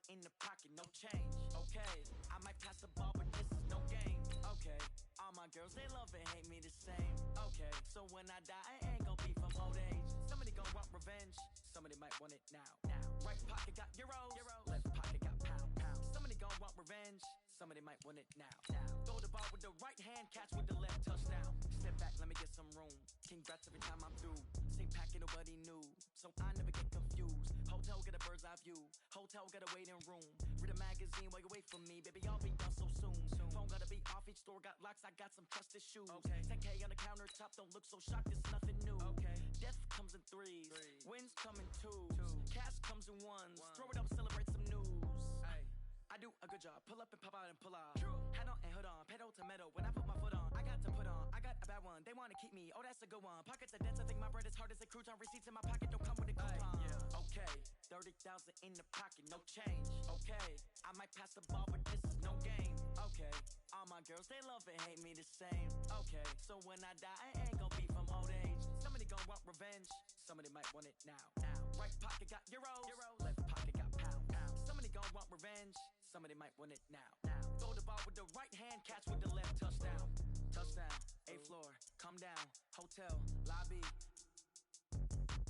in the pocket, no change. Okay, I might pass the ball, but this is no game. Okay, all my girls, they love and hate me the same. Okay, so when I die, I ain't gon' be from old age. Somebody gon' want revenge, somebody might want it now. Right pocket got euros, left pocket got pound. Somebody gon' want revenge, somebody might want it now. Throw the ball with the right hand, catch with the left, touchdown. Step back, let me get some room. Congrats every time I'm through. Same packet, nobody knew, so I never get confused. Hotel get a bird's eye view, hotel get a waiting room. Read a magazine while you wait for me, baby, I'll be done so soon. Phone gotta be off, each store got locks, I got some trusted shoes. 10K on the countertop, don't look so shocked, it's nothing new. Death comes in threes, wins come in twos, cash comes in ones. Throw it up, celebrate some news. I do a good job, pull up and pop out and pull out. Head on and hood on, pedal to metal. When I put my foot on, I got to put on. I got a bad one, they wanna keep me, oh that's a good one. Pockets are dense, I think my bread is hard as a crouton. Receipts in my pocket don't come with a coupon. Okay, 30,000 in the pocket, no change. Okay, I might pass the ball, but this is no game. Okay, all my girls, they love and hate me the same. Okay, so when I die, I ain't gon' be from old age. Somebody gon' want revenge, somebody might want it now. Right pocket got euros, left pocket got pound. Somebody gon' want revenge, somebody might want it now. Throw the ball with the right hand, catch with the left, touchdown. Touchdown, 8th floor, come down, hotel, lobby.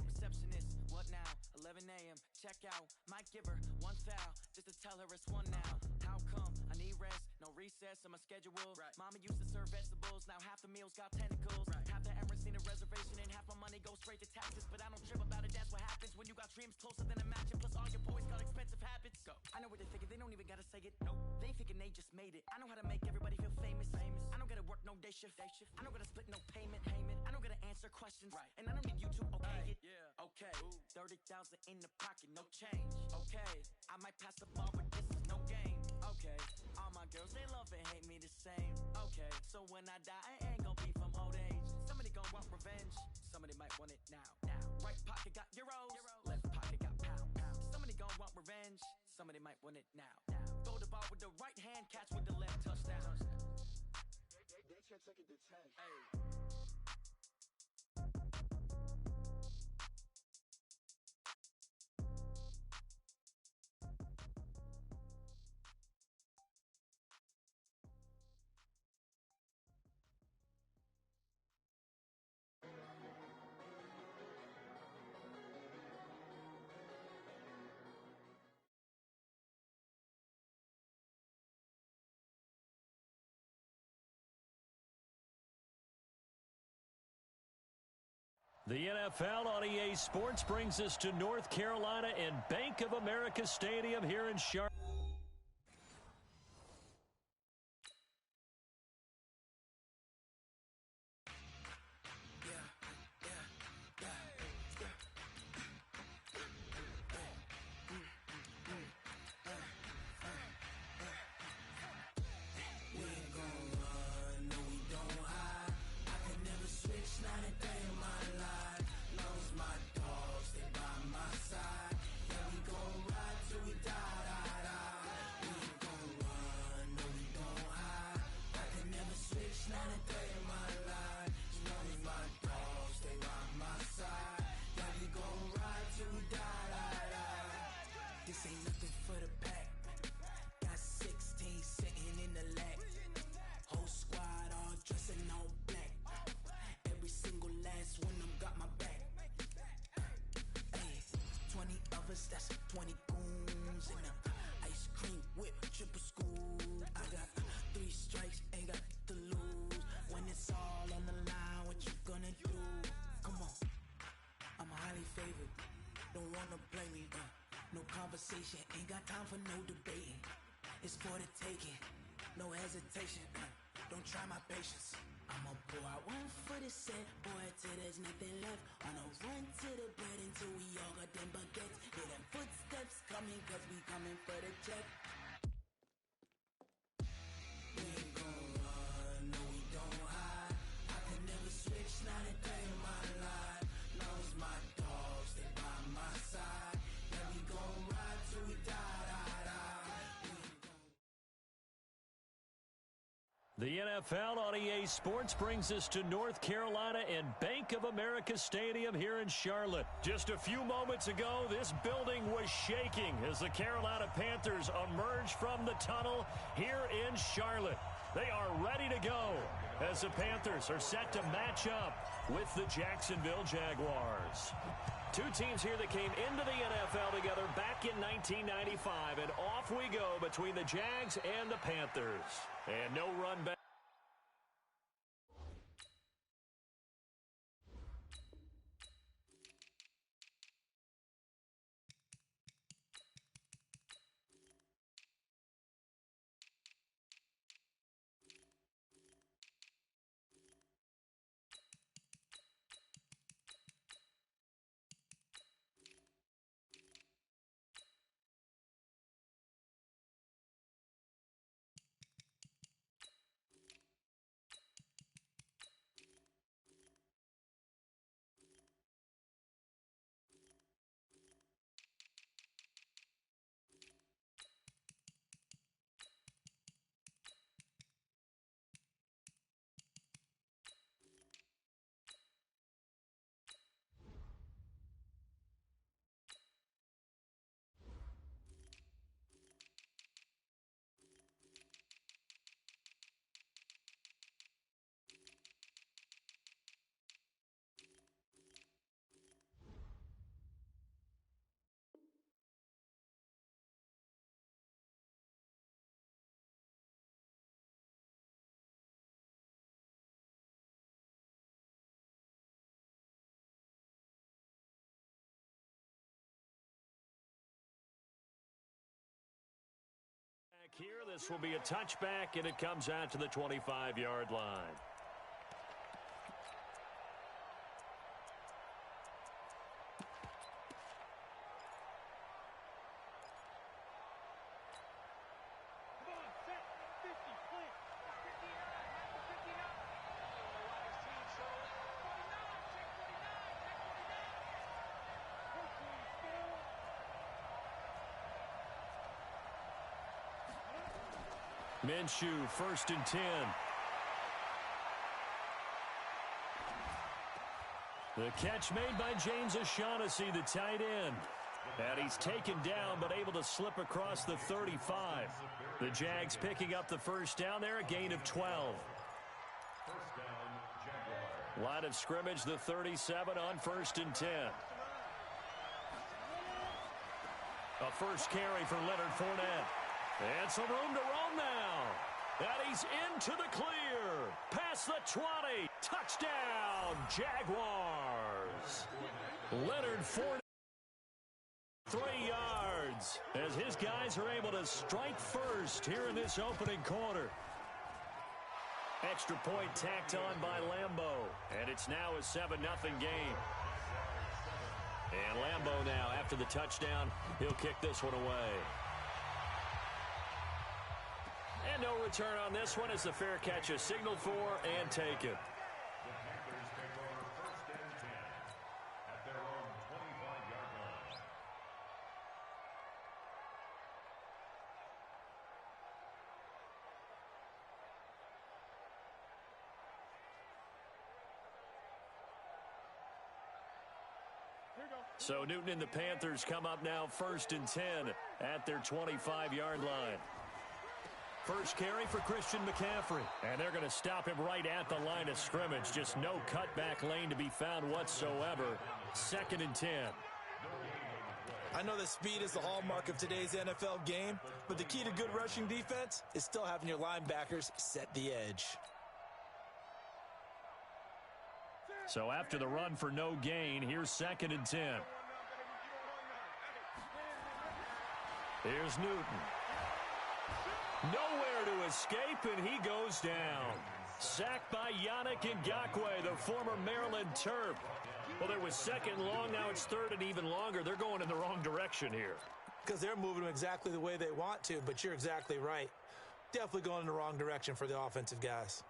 Receptionist, what now? 11 a.m. Check out, might give her one foul just to tell her it's one now. How come? I need rest, no recess in my schedule. Mama used to serve vegetables, now half the meals got tentacles. Half the Emirates need a reservation and half my money goes straight to taxes. But I don't trip about it, that's what happens when you got dreams closer than a match. And plus all your boys got expensive habits. Go. I know what they thinking, they don't even gotta say it. Nope. They thinking they just made it. I know how to make everybody feel famous. I don't gotta work no day shift. I don't gotta split no payment. I don't gotta answer questions. And I don't need you to okay it. Okay, 30,000 in the pocket, no change. Okay, I might pass the ball, but this is no game. Okay, all my girls, they love and hate me the same. Okay, so when I die, I ain't gon' be from old age. Somebody gon' want revenge, somebody might want it now. Right pocket got euros, left pocket got pound. Somebody gon' want revenge, somebody might want it now. Throw the ball with the right hand, catch with the left, touchdown. They can't take it to 10. The NFL on EA Sports brings us to North Carolina and Bank of America Stadium here in Charlotte. This ain't nothing for the pack. Got 16 sitting in the lap. Whole squad all dressed in all black. Every single last one of them got my back. Hey, 20 of us, that's 20 goons in the ice cream whip, triple school. I got 3 strikes, ain't got to lose. When it's all on the line, what you gonna do? Come on, I'm highly favored. Don't wanna play me, no conversation, ain't got time for no debating. It's for the taking, no hesitation. Don't try my patience. I'ma pour out one for the set, boy, till there's nothing left. On a run to the bread until we all got them baguettes. Hear them footsteps coming, cause we coming for the check. We ain't gon' run, no we don't hide. I can never switch, not a day in my life. Long as my dogs, they by my side. Yeah, we gon' ride till we die, die, die. The NFL on EA Sports brings us to North Carolina and Bank of America Stadium here in Charlotte. Just a few moments ago, this building was shaking as the Carolina Panthers emerged from the tunnel here in Charlotte. They are ready to go as the Panthers are set to match up with the Jacksonville Jaguars. Two teams here that came into the NFL together back in 1995, and off we go between the Jags and the Panthers. And no run back. Here, this will be a touchback, and it comes out to the 25-yard line. Minshew, 1st and 10. The catch made by James O'Shaughnessy, the tight end. And he's taken down, but able to slip across the 35. The Jags picking up the first down there, a gain of 12. Line of scrimmage, the 37 on 1st and 10. A first carry for Leonard Fournette. And some room to roam now. And he's into the clear. Past the 20. Touchdown, Jaguars. Leonard Fournette, 3 yards. As his guys are able to strike first here in this opening quarter. Extra point tacked on by Lambeau. And it's now a 7-0 game. And Lambeau now, after the touchdown, he'll kick this one away. And no return on this one as the fair catch is signaled for and taken. The Panthers take over 1st and 10 at their own 25-yard line. So Newton and the Panthers come up now 1st and 10 at their 25-yard line. First carry for Christian McCaffrey. And they're going to stop him right at the line of scrimmage. Just no cutback lane to be found whatsoever. 2nd and 10. I know that speed is the hallmark of today's NFL game, but the key to good rushing defense is still having your linebackers set the edge. So after the run for no gain, here's 2nd and 10. Here's Newton. Nowhere to escape, and he goes down. Sacked by Yannick Ngakoue, the former Maryland Terp. Well, there was 2nd long, now it's 3rd and even longer. They're going in the wrong direction here. Because they're moving them exactly the way they want to, but you're exactly right. Definitely going in the wrong direction for the offensive guys.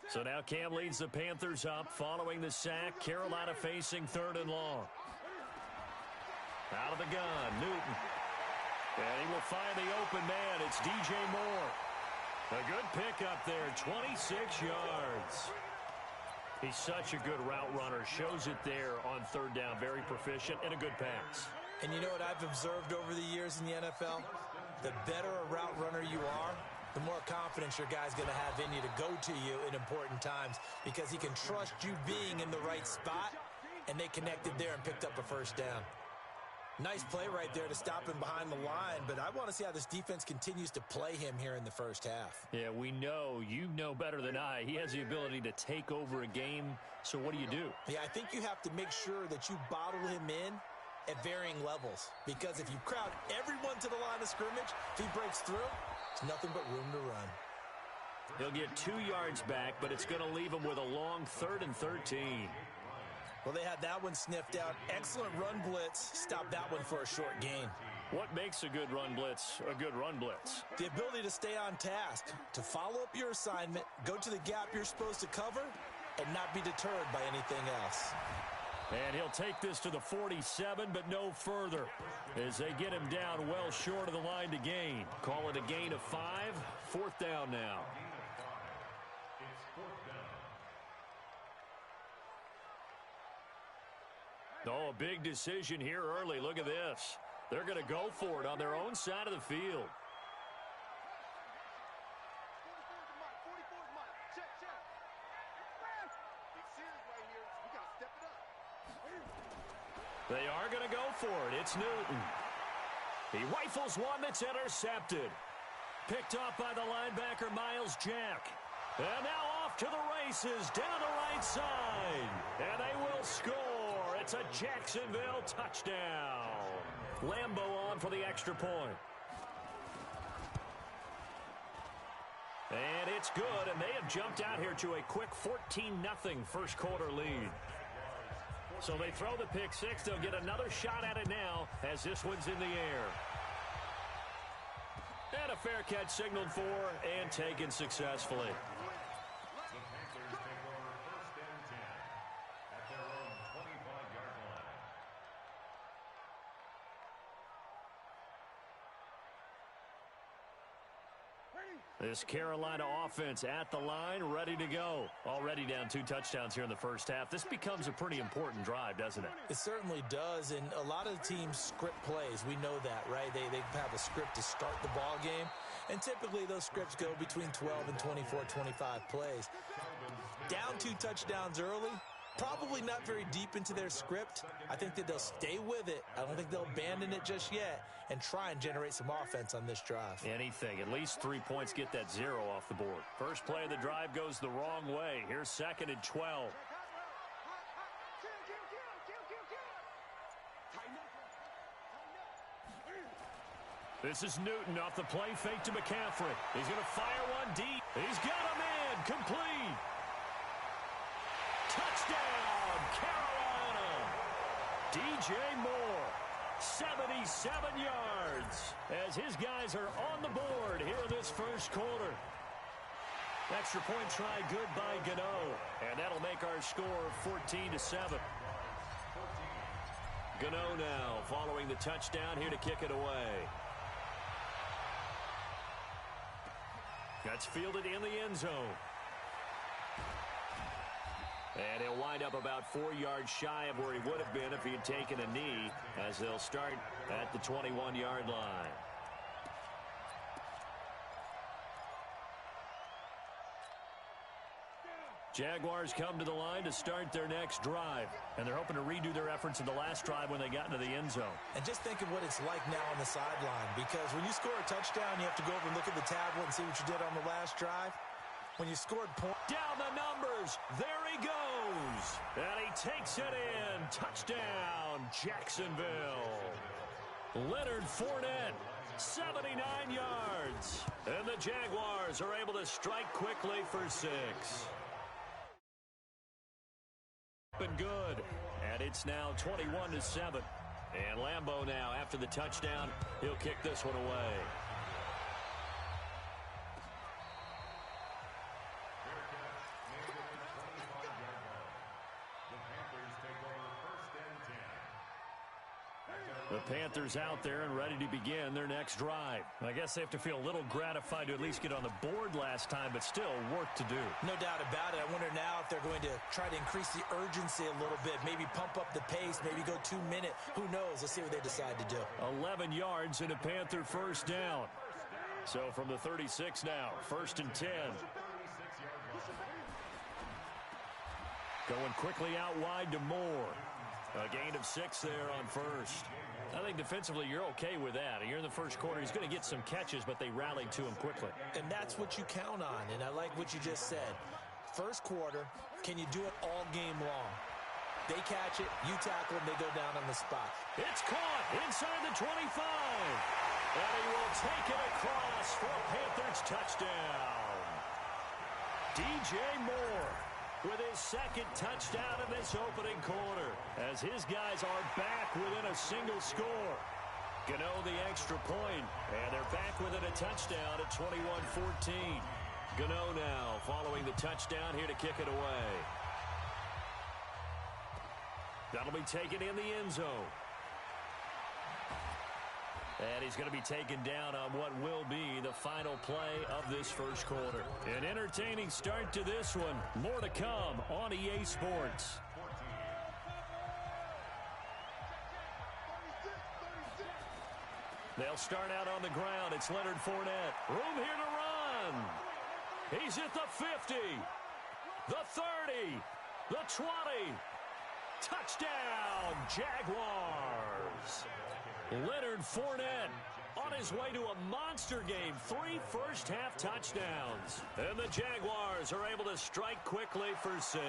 So now Cam leads the Panthers up following the sack. Carolina facing 3rd and long. Out of the gun, Newton. And he will find the open man. It's DJ Moore. A good pickup there, 26 yards. He's such a good route runner. Shows it there on third down. Very proficient and a good pass. And you know what I've observed over the years in the NFL? The better a route runner you are, the more confidence your guy's going to have in you to go to you in important times because he can trust you being in the right spot, and they connected there and picked up a first down. Nice play right there to stop him behind the line, but I want to see how this defense continues to play him here in the first half. Yeah, we know. You know better than I. He has the ability to take over a game, so what do you do? Yeah, I think you have to make sure that you bottle him in at varying levels because if you crowd everyone to the line of scrimmage, if he breaks through, there's nothing but room to run. He'll get 2 yards back, but it's going to leave him with a long 3rd and 13. Well, they had that one sniffed out. Excellent run blitz. Stop that one for a short gain. What makes a good run blitz a good run blitz? The ability to stay on task, to follow up your assignment, go to the gap you're supposed to cover, and not be deterred by anything else. And he'll take this to the 47, but no further as they get him down well short of the line to gain. Call it a gain of 5. 4th down now. Oh, a big decision here early. Look at this. They're going to go for it on their own side of the field. They are going to go for it. It's Newton. He rifles one that's intercepted. Picked off by the linebacker, Miles Jack. And now off to the races down the right side. And they will score. It's a Jacksonville touchdown. Lambo on for the extra point. And it's good, and they have jumped out here to a quick 14-0 first quarter lead. So they throw the pick six. They'll get another shot at it now as this one's in the air. And a fair catch signaled for and taken successfully. This Carolina offense at the line, ready to go. Already down 2 touchdowns here in the first half. This becomes a pretty important drive, doesn't it? It certainly does, and a lot of teams script plays. We know that, right? They have a script to start the ball game, and typically those scripts go between 12 and 24, 25 plays. Down 2 touchdowns early, probably not very deep into their script. I think that they'll stay with it. I don't think they'll abandon it just yet and try and generate some offense on this drive. Anything. At least 3 points, get that 0 off the board. First play of the drive goes the wrong way. Here's 2nd and 12. This is Newton off the play fake to McCaffrey. He's going to fire one deep. He's got a man. Complete. Touchdown, Carolina. DJ Moore, 77 yards, as his guys are on the board here in this first quarter. Extra point try good by Gano, and that'll make our score 14-7. Gano now following the touchdown here to kick it away. That's fielded in the end zone. And he'll wind up about 4 yards shy of where he would have been if he had taken a knee, as they'll start at the 21-yard line. Jaguars come to the line to start their next drive, and they're hoping to redo their efforts in the last drive when they got into the end zone. And just think of what it's like now on the sideline, because when you score a touchdown, you have to go over and look at the tablet and see what you did on the last drive. When you scored points. Down the numbers. There he goes. And he takes it in. Touchdown, Jacksonville. Leonard Fournette, 79 yards. And the Jaguars are able to strike quickly for 6. Been good. And it's now 21-7. And Lambeau now, after the touchdown, he'll kick this one away. The Panthers out there and ready to begin their next drive. I guess they have to feel a little gratified to at least get on the board last time, but still work to do. No doubt about it. I wonder now if they're going to try to increase the urgency a little bit, maybe pump up the pace, maybe go 2 minute. Who knows? Let's see what they decide to do. 11 yards and a Panther first down. So from the 36 now, 1st and 10. Going quickly out wide to Moore. A gain of 6 there on first. I think defensively you're okay with that. You're in the first quarter. He's going to get some catches, but they rallied to him quickly. And that's what you count on, and I like what you just said. First quarter, can you do it all game long? They catch it, you tackle them, they go down on the spot. It's caught inside the 25. And he will take it across for a Panthers touchdown. DJ Moore with his second touchdown in this opening quarter, as his guys are back within a single score. Gano the extra point, and they're back within a touchdown at 21-14. Gano now following the touchdown here to kick it away. That'll be taken in the end zone. And he's going to be taken down on what will be the final play of this first quarter. An entertaining start to this one. More to come on EA Sports. They'll start out on the ground. It's Leonard Fournette. Room here to run. He's at the 50, the 30, the 20. Touchdown, Jaguars. Leonard Fournette on his way to a monster game. 3 first-half touchdowns. And the Jaguars are able to strike quickly for 6.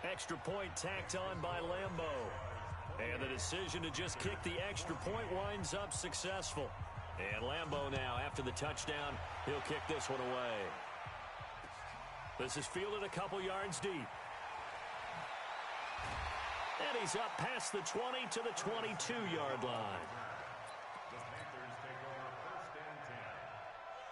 Extra point tacked on by Lambo. And the decision to just kick the extra point winds up successful. And Lambo now, after the touchdown, he'll kick this one away. This is fielded a couple yards deep. And he's up past the 20 to the 22-yard line. The Panthers take over 1st and 10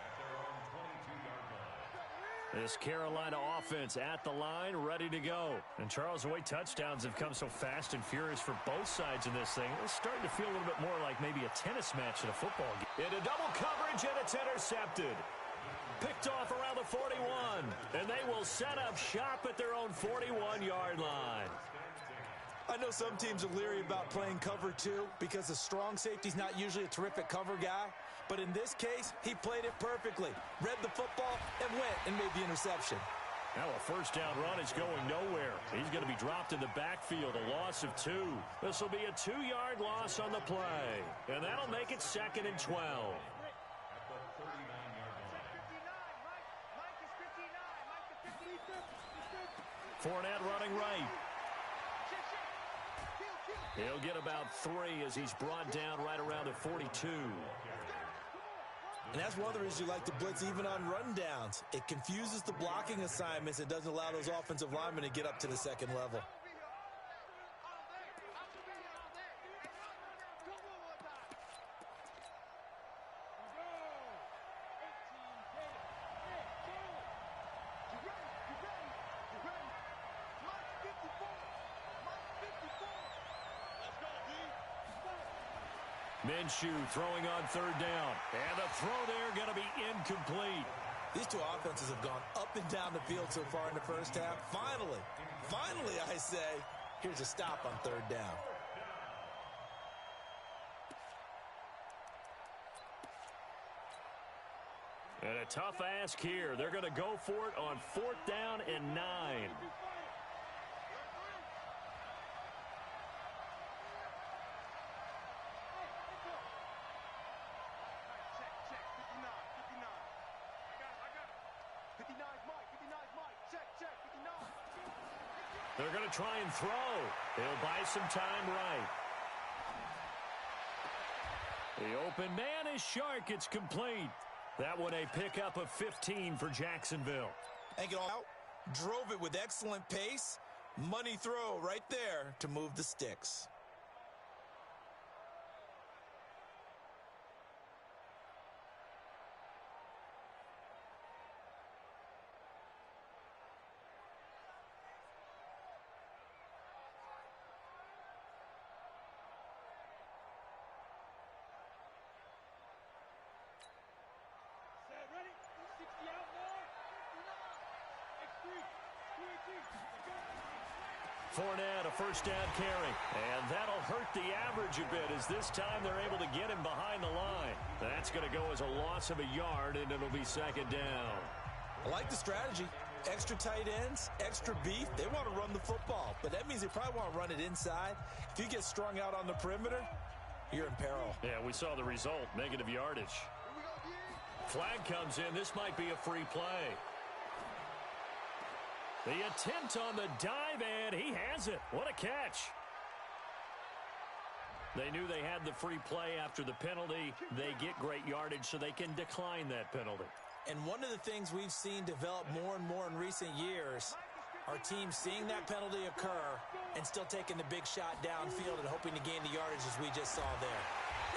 at their own 22-yard line. This Carolina offense at the line, ready to go. And Charles, the way touchdowns have come so fast and furious for both sides in this thing, it's starting to feel a little bit more like maybe a tennis match than a football game. Into double coverage, and it's intercepted. Picked off around the 41, and they will set up shop at their own 41-yard line. I know some teams are leery about playing cover 2 because the strong safety's not usually a terrific cover guy. But in this case, he played it perfectly. Read the football and went and made the interception. Now a first down run is going nowhere. He's going to be dropped in the backfield, a loss of 2. This will be a 2-yard loss on the play. And that'll make it 2nd and 12. At the 39-yard line. Fournette running right. He'll get about 3 as he's brought down right around the 42. And that's one of the reasons you like to blitz even on rundowns. It confuses the blocking assignments and doesn't allow those offensive linemen to get up to the second level. Minshew throwing on 3rd down. And the throw there going to be incomplete. These two offenses have gone up and down the field so far in the first half. Finally, I say, here's a stop on 3rd down. And a tough ask here. They're going to go for it on 4th down and 9. They're going to try and throw. They'll buy some time right. The open man is Shark. It's complete. That one a pickup of 15 for Jacksonville. And get all out. Drove it with excellent pace. Money throw right there to move the sticks. Fournette, a first down carry. And that'll hurt the average a bit as this time they're able to get him behind the line. That's going to go as a loss of a yard, and it'll be second down. I like the strategy. Extra tight ends, extra beef. They want to run the football, but that means they probably want to run it inside. If you get strung out on the perimeter, you're in peril. Yeah, we saw the result, negative yardage. Flag comes in. This might be a free play. The attempt on the dive, and he has it. What a catch. They knew they had the free play after the penalty. They get great yardage, so they can decline that penalty. And one of the things we've seen develop more and more in recent years are teams seeing that penalty occur and still taking the big shot downfield and hoping to gain the yardage as we just saw there.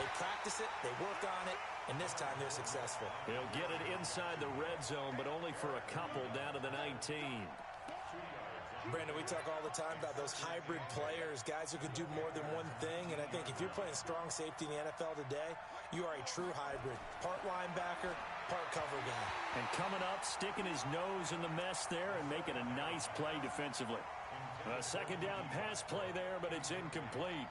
They practice it, they work on it, and this time they're successful. He'll get it inside the red zone, but only for a couple down to the 19. Brandon, we talk all the time about those hybrid players, guys who can do more than one thing, and I think if you're playing strong safety in the NFL today, you are a true hybrid. Part linebacker, part cover guy. And coming up, sticking his nose in the mess there and making a nice play defensively. A second down pass play there, but it's incomplete.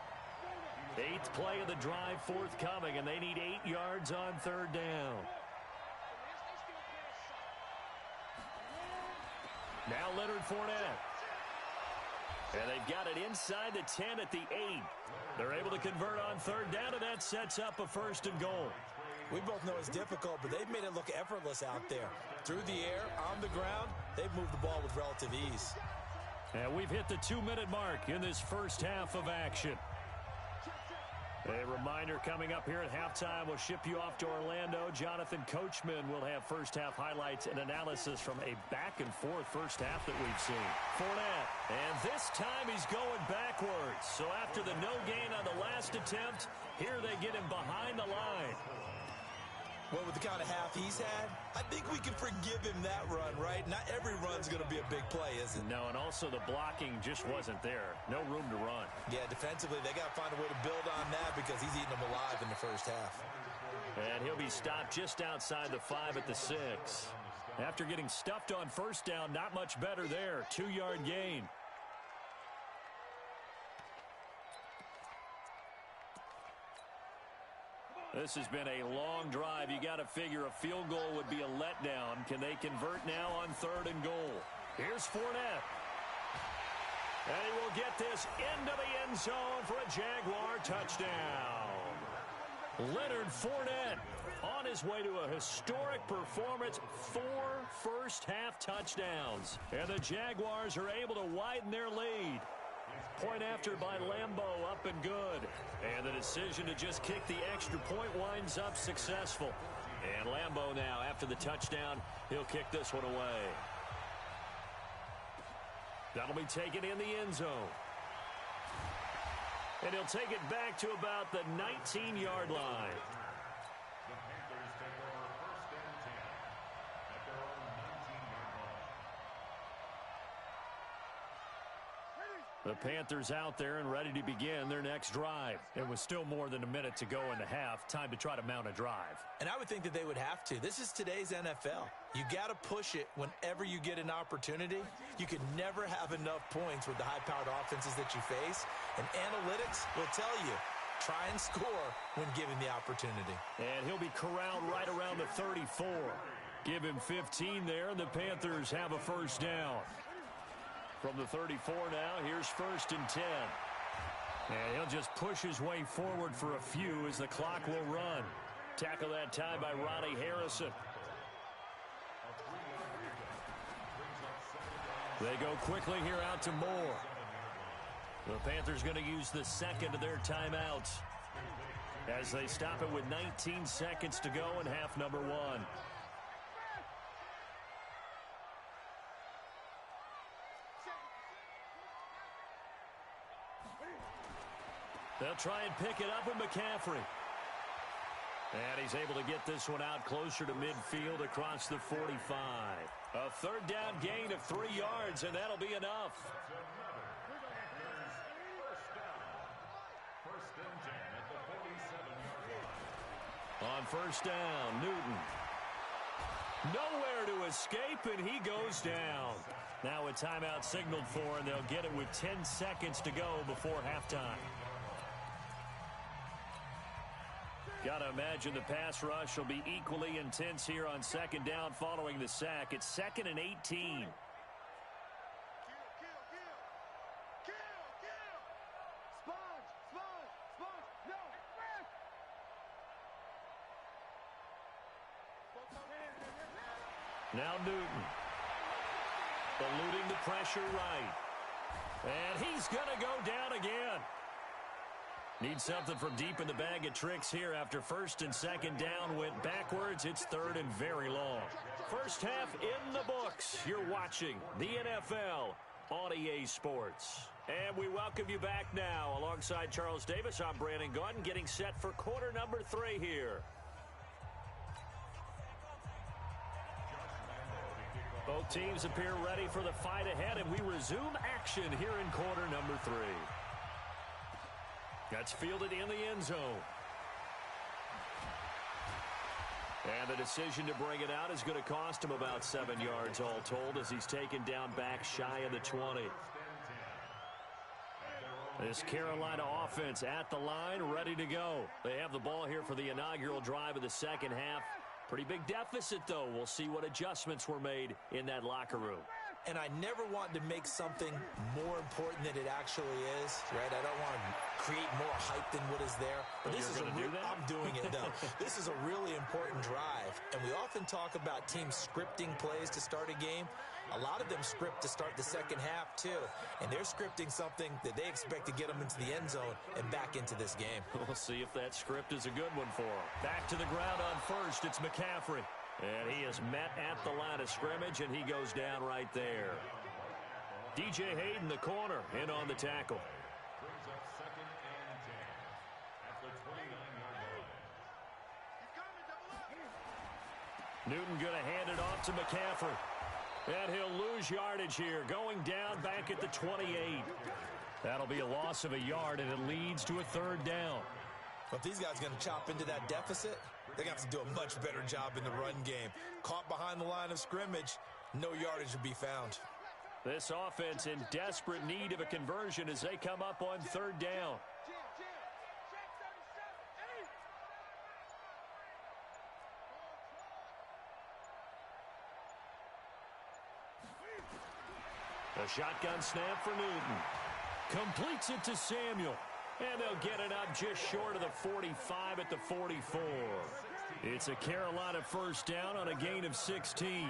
8th play of the drive forthcoming, and they need 8 yards on third down. Now Leonard Fournette. And they've got it inside the 10 at the 8. They're able to convert on third down, and that sets up a first and goal. We both know it's difficult, but they've made it look effortless out there. Through the air, on the ground, they've moved the ball with relative ease. And we've hit the 2-minute mark in this first half of action. A reminder coming up here at halftime, we'll ship you off to Orlando. Jonathan Coachman will have first-half highlights and analysis from a back-and-forth first half that we've seen. Fournette, and this time he's going backwards. So after the no gain on the last attempt, here they get him behind the line. Well, with the kind of half he's had, I think we can forgive him that run, right? Not every run's going to be a big play, is it? No, and also the blocking just wasn't there. No room to run. Yeah, defensively, they got to find a way to build on that because he's eating them alive in the first half. And he'll be stopped just outside the 5 at the 6. After getting stuffed on first down, not much better there. 2-yard gain. This has been a long drive. You got to figure a field goal would be a letdown. Can they convert now on third and goal? Here's Fournette. And he will get this into the end zone for a Jaguar touchdown. Leonard Fournette on his way to a historic performance. 4 first-half touchdowns. And the Jaguars are able to widen their lead. Point after by Lambeau, up and good. And the decision to just kick the extra point winds up successful. And Lambeau now, after the touchdown, he'll kick this one away. That'll be taken in the end zone. And he'll take it back to about the 19-yard line. The Panthers out there and ready to begin their next drive. It was still more than a minute to go in the half. Time to try to mount a drive. And I would think that they would have to. This is today's NFL. You got to push it whenever you get an opportunity. You can never have enough points with the high-powered offenses that you face. And analytics will tell you, try and score when given the opportunity. And he'll be corralled right around the 34. Give him 15 there, and the Panthers have a first down. From the 34 now, here's first and 10. And he'll just push his way forward for a few as the clock will run. Tackle that time by Ronnie Harrison. They go quickly here out to Moore. The Panthers going to use the second of their timeouts as they stop it with 19 seconds to go in half number 1. They'll try and pick it up with McCaffrey. And he's able to get this one out closer to midfield across the 45. A third down gain of 3 yards, and that'll be enough. On first down, Newton. Nowhere to escape, and he goes down. Now a timeout signaled for, and they'll get it with 10 seconds to go before halftime. Got to imagine the pass rush will be equally intense here on second down following the sack. It's 2nd and 18. Now Newton. Eluding the pressure right. And he's going to go down again. Need something from deep in the bag of tricks here after first and second down went backwards. It's 3rd and very long. First half in the books. You're watching the NFL on EA Sports. And we welcome you back now. Alongside Charles Davis, I'm Brandon Gaudin, getting set for quarter number 3 here. Both teams appear ready for the fight ahead, and we resume action here in quarter number 3. That's fielded in the end zone. And the decision to bring it out is going to cost him about 7 yards all told as he's taken down back shy of the 20. This Carolina offense at the line, ready to go. They have the ball here for the inaugural drive of the second half. Pretty big deficit, though. We'll see what adjustments were made in that locker room. And I never want to make something more important than it actually is, right? I don't want to create more hype than what is there. But this is I'm doing it, though. This is a really important drive. And we often talk about teams scripting plays to start a game. A lot of them script to start the second half, too. And they're scripting something that they expect to get them into the end zone and back into this game. We'll see if that script is a good one for them. Back to the ground on first. It's McCaffrey. And he is met at the line of scrimmage, and he goes down right there. DJ Hayden, the corner, in on the tackle. Brings up 2nd and 10 at the 29-yard line. Newton going to hand it off to McCaffrey. And he'll lose yardage here, going down back at the 28. That'll be a loss of a yard, and it leads to a 3rd down. But if these guys are going to chop into that deficit, they're going to have to do a much better job in the run game. Caught behind the line of scrimmage, no yardage to be found. This offense in desperate need of a conversion as they come up on 3rd down. A shotgun snap for Newton. Completes it to Samuel. And they'll get it up just short of the 45 at the 44. It's a Carolina first down on a gain of 16. And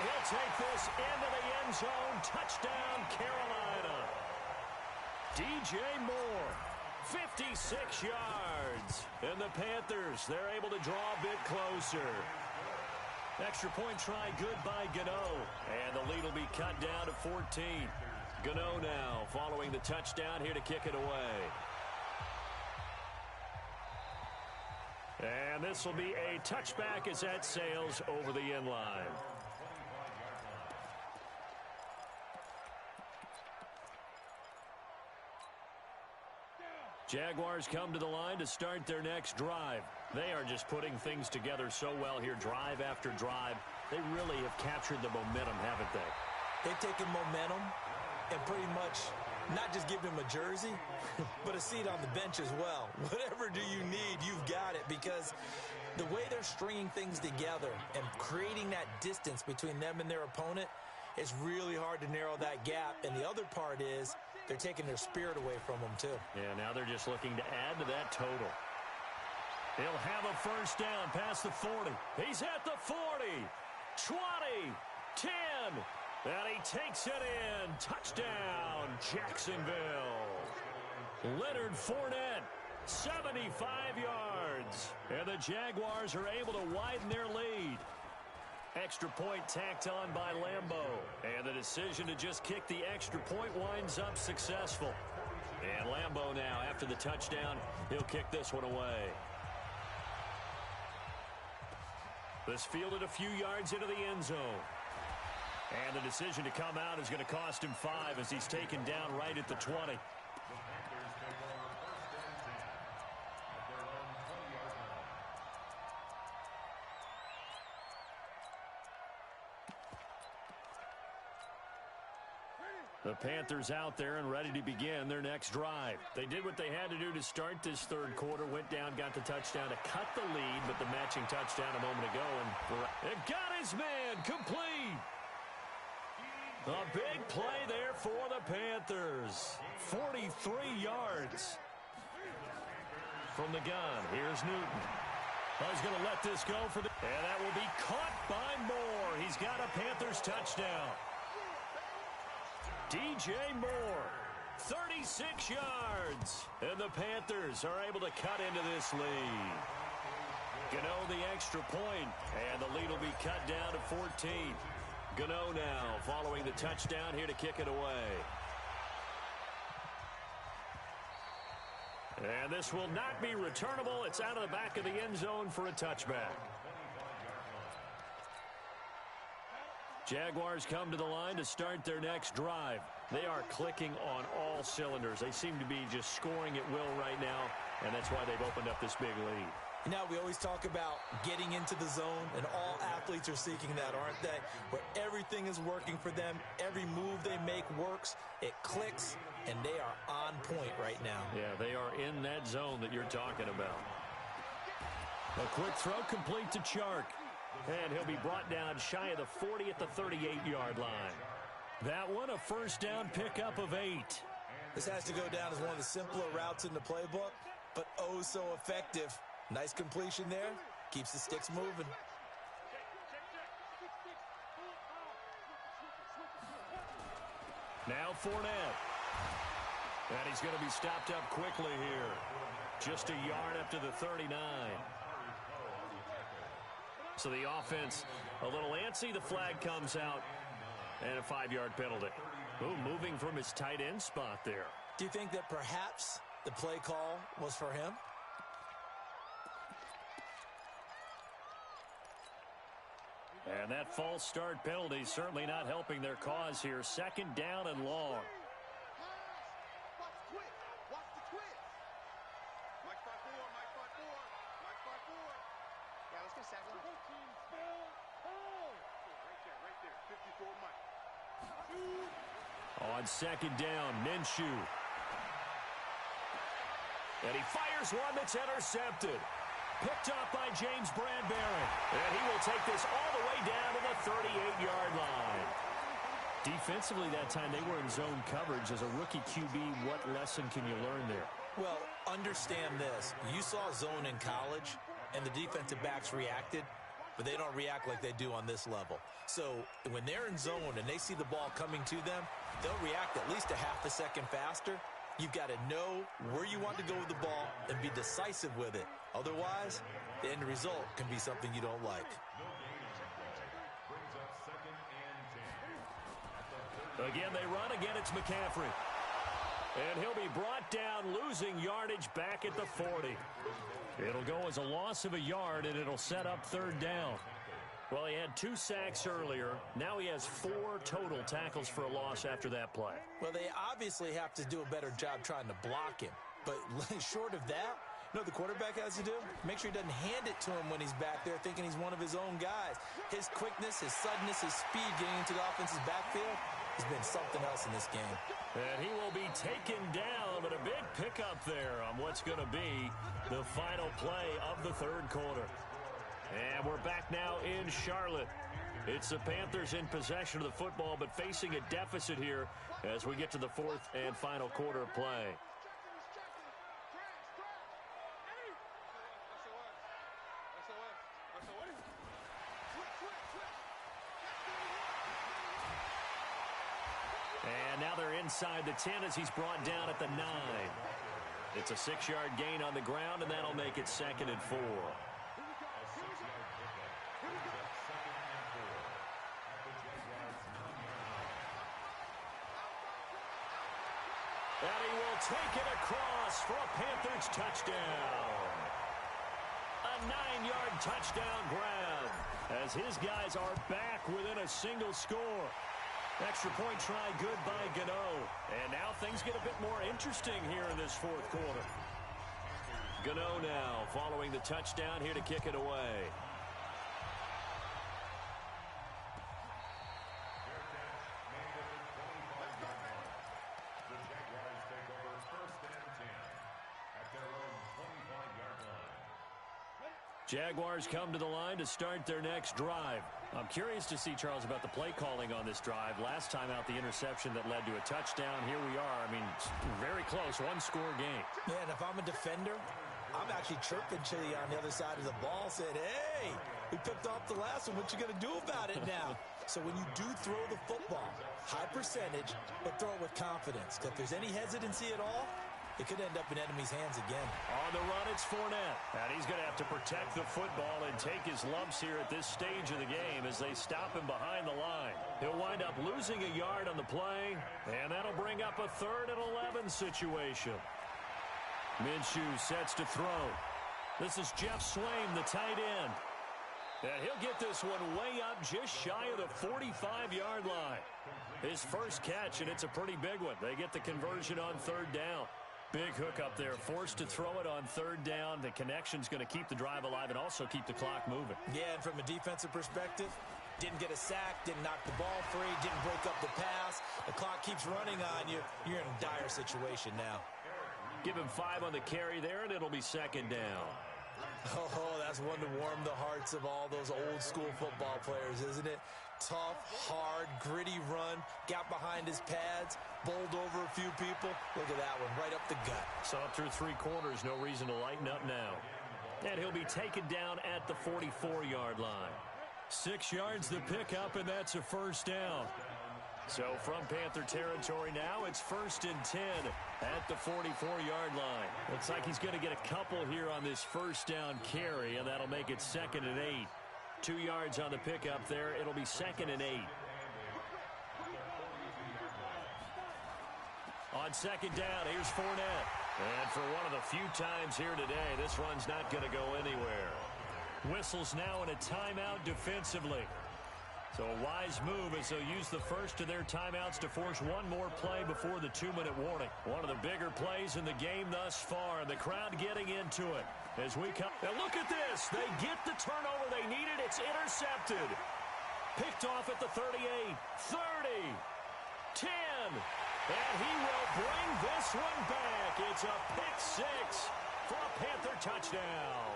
he'll take this into the end zone. Touchdown, Carolina. DJ Moore. 56 yards. And the Panthers, they're able to draw a bit closer. Extra point try good by Gano. And the lead will be cut down to 14. Gano now following the touchdown here to kick it away. And this will be a touchback as that sails over the end line. Jaguars come to the line to start their next drive. They are just putting things together so well here, drive after drive. They really have captured the momentum, haven't they? They've taken momentum and pretty much not just given them a jersey, but a seat on the bench as well. Whatever do you need, you've got it, because the way they're stringing things together and creating that distance between them and their opponent, it's really hard to narrow that gap. And the other part is they're taking their spirit away from them, too. Yeah, now they're just looking to add to that total. He'll have a first down past the 40. He's at the 40, 20, 10, and he takes it in. Touchdown, Jacksonville. Leonard Fournette, 75 yards. And the Jaguars are able to widen their lead. Extra point tacked on by Lambeau. And the decision to just kick the extra point winds up successful. And Lambeau now, after the touchdown, he'll kick this one away. This fielded a few yards into the end zone. And the decision to come out is going to cost him 5 as he's taken down right at the 20. The Panthers out there and ready to begin their next drive. They did what they had to do to start this third quarter. Went down, got the touchdown to cut the lead, but the matching touchdown a moment ago. And it got his man complete. A big play there for the Panthers. 43 yards from the gun. Here's Newton. Oh, he's going to let this go for the... And that will be caught by Moore. He's got a Panthers touchdown. DJ Moore, 36 yards. And the Panthers are able to cut into this lead. Gano the extra point, and the lead will be cut down to 14. Gano now following the touchdown here to kick it away. And this will not be returnable. It's out of the back of the end zone for a touchback. Jaguars come to the line to start their next drive. They are clicking on all cylinders. They seem to be just scoring at will right now, and that's why they've opened up this big lead. Now, we always talk about getting into the zone, and all athletes are seeking that, aren't they? Where everything is working for them, every move they make works, it clicks, and they are on point right now. Yeah, they are in that zone that you're talking about. A quick throw complete to Chark. And he'll be brought down shy of the 40 at the 38-yard line. That one, a first down pickup of 8. This has to go down as one of the simpler routes in the playbook, but oh so effective. Nice completion there. Keeps the sticks moving. Now Fournette. And he's going to be stopped up quickly here. Just a yard up to the 39. So the offense a little antsy. The flag comes out. And a 5-yard penalty. Ooh, moving from his tight end spot there. Do you think that perhaps the play call was for him? And that false start penalty certainly not helping their cause here. Second down and long. On second down, Minshew. And he fires one that's intercepted. Picked up by James Bradbury. And he will take this all the way down to the 38-yard line. Defensively that time, they were in zone coverage. As a rookie QB, what lesson can you learn there? Well, understand this. You saw zone in college, and the defensive backs reacted, but they don't react like they do on this level. So when they're in zone and they see the ball coming to them, they'll react at least a half a second faster. You've got to know where you want to go with the ball and be decisive with it. Otherwise, the end result can be something you don't like. Again, they run. Again, it's McCaffrey. And he'll be brought down, losing yardage back at the 40. It'll go as a loss of a yard, and it'll set up third down. Well, he had 2 sacks earlier. Now he has 4 total tackles for a loss after that play. Well, they obviously have to do a better job trying to block him. But short of that, you know what the quarterback has to do? Make sure he doesn't hand it to him when he's back there thinking he's one of his own guys. His quickness, his suddenness, his speed getting into the offense's backfield has been something else in this game. And he will be taken down, but a big pickup there on what's going to be the final play of the third quarter. And we're back now in Charlotte. It's the Panthers in possession of the football, but facing a deficit here as we get to the fourth and final quarter of play. And now they're inside the 10 as he's brought down at the 9. It's a 6-yard gain on the ground, and that'll make it 2nd and 4. And he will take it across for a Panthers touchdown. A 9-yard touchdown grab. as his guys are back within a single score. Extra point try good by Gano. And now things get a bit more interesting here in this fourth quarter. Gano now following the touchdown here to kick it away. Jaguars come to the line to start their next drive. I'm curious to see, Charles, about the play calling on this drive. Last time out, the interception that led to a touchdown. Here we are. I mean, very close, one-score game. Yeah, and if I'm a defender, I'm actually chirping Chili on the other side of the ball, saying, hey, we picked off the last one. What you going to do about it now? So when you do throw the football, high percentage, but throw it with confidence. Because if there's any hesitancy at all, it could end up in enemy's hands again. On the run, it's Fournette. And he's going to have to protect the football and take his lumps here at this stage of the game as they stop him behind the line. He'll wind up losing a yard on the play, and that'll bring up a 3rd and 11 situation. Minshew sets to throw. This is Jeff Swaim, the tight end. And he'll get this one way up just shy of the 45-yard line. His first catch, and it's a pretty big one. They get the conversion on 3rd down. Big hook up there, forced to throw it on 3rd down. The connection's going to keep the drive alive and also keep the clock moving. Yeah, and from a defensive perspective, didn't get a sack, didn't knock the ball free, didn't break up the pass. The clock keeps running on you. You're in a dire situation now. Give him 5 on the carry there, and it'll be 2nd down. Oh, that's one to warm the hearts of all those old-school football players, isn't it? Tough, hard, gritty run, got behind his pads, bowled over a few people. Look at that one, right up the gut. So up through 3 quarters, no reason to lighten up now. And he'll be taken down at the 44-yard line. 6 yards the pickup, and that's a 1st down. So from Panther territory now, it's 1st and 10 at the 44-yard line. Looks like he's going to get a couple here on this 1st down carry, and that'll make it 2nd and 8. 2 yards on the pickup there. It'll be 2nd and 8. On 2nd down, here's Fournette. And for one of the few times here today, this run's not going to go anywhere. Whistles now in a timeout defensively. So a wise move as they'll use the first of their timeouts to force one more play before the 2-minute warning. One of the bigger plays in the game thus far, and the crowd getting into it. As we come, and look at this. They get the turnover they needed. It's intercepted. Picked off at the 38, 30, 10. And he will bring this one back. It's a pick 6 for a Panther touchdown.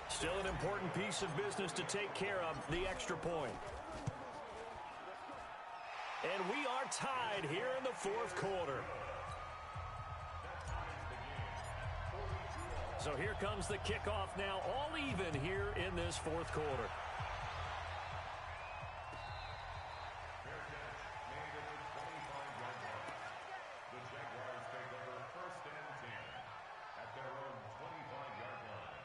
Still an important piece of business to take care of, the extra point. And we are tied here in the 4th quarter. So here comes the kickoff now, all even here in this 4th quarter. The Jaguars take over 1st and 10 at their own 25-yard line.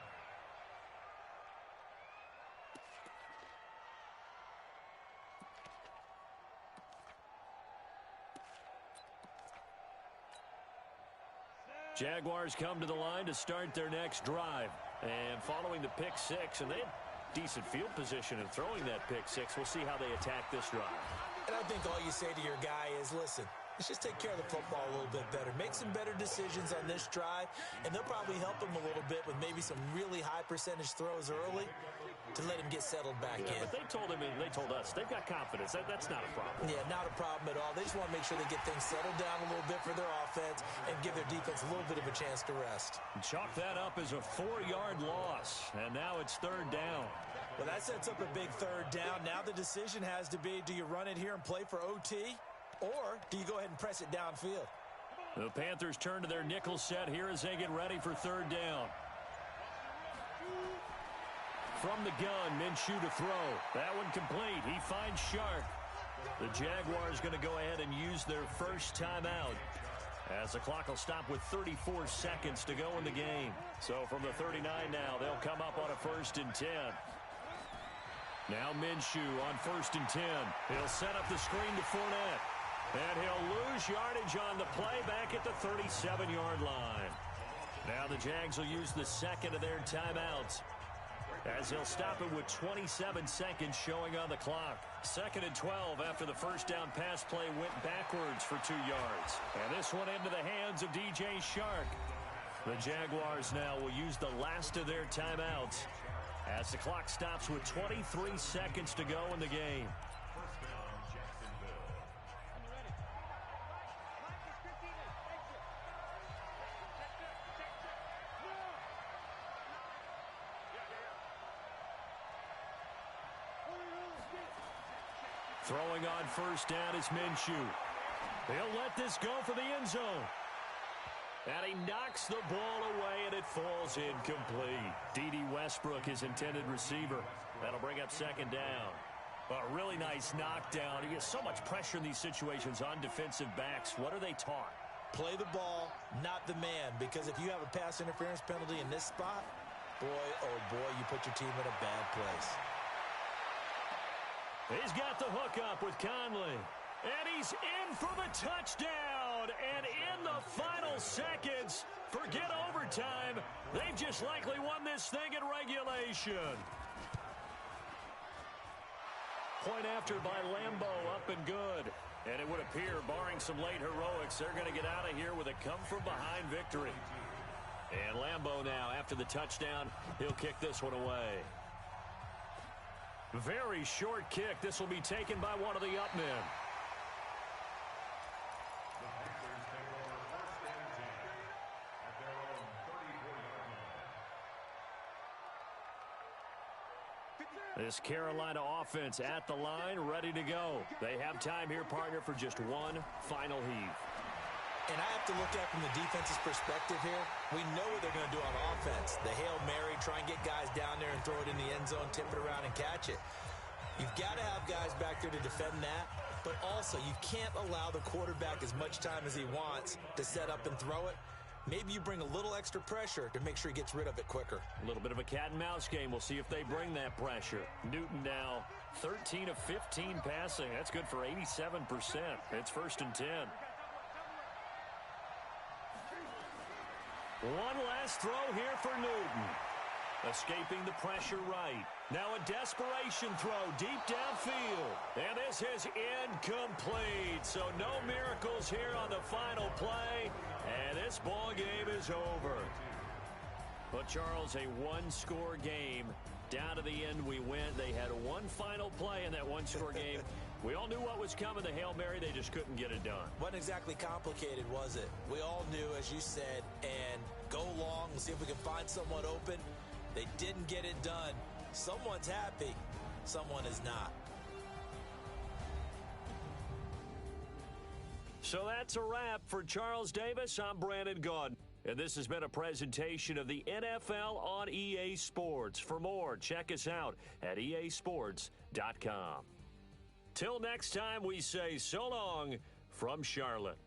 Jaguars come to the line to start their next drive. And following the pick 6, and they had decent field position in throwing that pick 6. We'll see how they attack this drive. And I think all you say to your guy is, listen, let's just take care of the football a little bit better. Make some better decisions on this drive, and they'll probably help him a little bit with maybe some really high percentage throws early to let him get settled back in. But they told him, and they told us, they've got confidence. That's not a problem. Yeah, not a problem at all. They just want to make sure they get things settled down a little bit for their offense and give their defense a little bit of a chance to rest. Chalk that up as a 4-yard loss, and now it's 3rd down. Well, that sets up a big 3rd down. Now the decision has to be, do you run it here and play for OT, or do you go ahead and press it downfield? The Panthers turn to their nickel set here as they get ready for 3rd down. From the gun, Minshew to throw. That one complete. He finds Sharp. The Jaguars going to go ahead and use their first timeout, as the clock will stop with 34 seconds to go in the game. So from the 39 now, they'll come up on a 1st and 10. Now Minshew on 1st and 10. He'll set up the screen to Fournette. And he'll lose yardage on the play back at the 37-yard line. Now the Jags will use the 2nd of their timeouts. as they'll stop it with 27 seconds showing on the clock. 2nd and 12 after the first down pass play went backwards for 2 yards. And this one into the hands of DJ Shark. The Jaguars now will use the last of their timeouts as the clock stops with 23 seconds to go in the game. Throwing on first down is Minshew. He'll let this go for the end zone. And he knocks the ball away, and it falls incomplete. D.D. Westbrook, his intended receiver. That'll bring up 2nd down. A really nice knockdown. He has so much pressure in these situations on defensive backs. What are they taught? Play the ball, not the man, because if you have a pass interference penalty in this spot, boy, oh boy, you put your team in a bad place. He's got the hook up with Conley. And he's in for the touchdown. And in the final seconds, forget overtime. They've just likely won this thing in regulation. Point after by Lambo, up and good. And it would appear, barring some late heroics, they're going to get out of here with a come-from-behind victory. And Lambo now, after the touchdown, he'll kick this one away. Very short kick. This will be taken by one of the up men. This Carolina offense at the line, ready to go. They have time here, partner, for just one final heave. And I have to look at from the defense's perspective here. We know what they're going to do on offense. The Hail Mary, try and get guys down there and throw it in the end zone, tip it around and catch it. You've got to have guys back there to defend that, but also you can't allow the quarterback as much time as he wants to set up and throw it. Maybe you bring a little extra pressure to make sure he gets rid of it quicker. A little bit of a cat and mouse game. We'll see if they bring that pressure. Newton now 13 of 15 passing. That's good for 87%. It's 1st and 10. One last throw here for Newton. Escaping the pressure right. Now a desperation throw deep downfield. And this is incomplete. So no miracles here on the final play. And this ball game is over. But Charles, a one-score game. Down to the end we went. They had one final play in that one-score game. We all knew what was coming, the Hail Mary. They just couldn't get it done. Wasn't exactly complicated, was it? We all knew, as you said, and go long and see if we can find someone open. They didn't get it done. Someone's happy. Someone is not. So that's a wrap for Charles Davis. I'm Brandon Gaudin. And this has been a presentation of the NFL on EA Sports. For more, check us out at easports.com. Till next time, we say so long from Charlotte.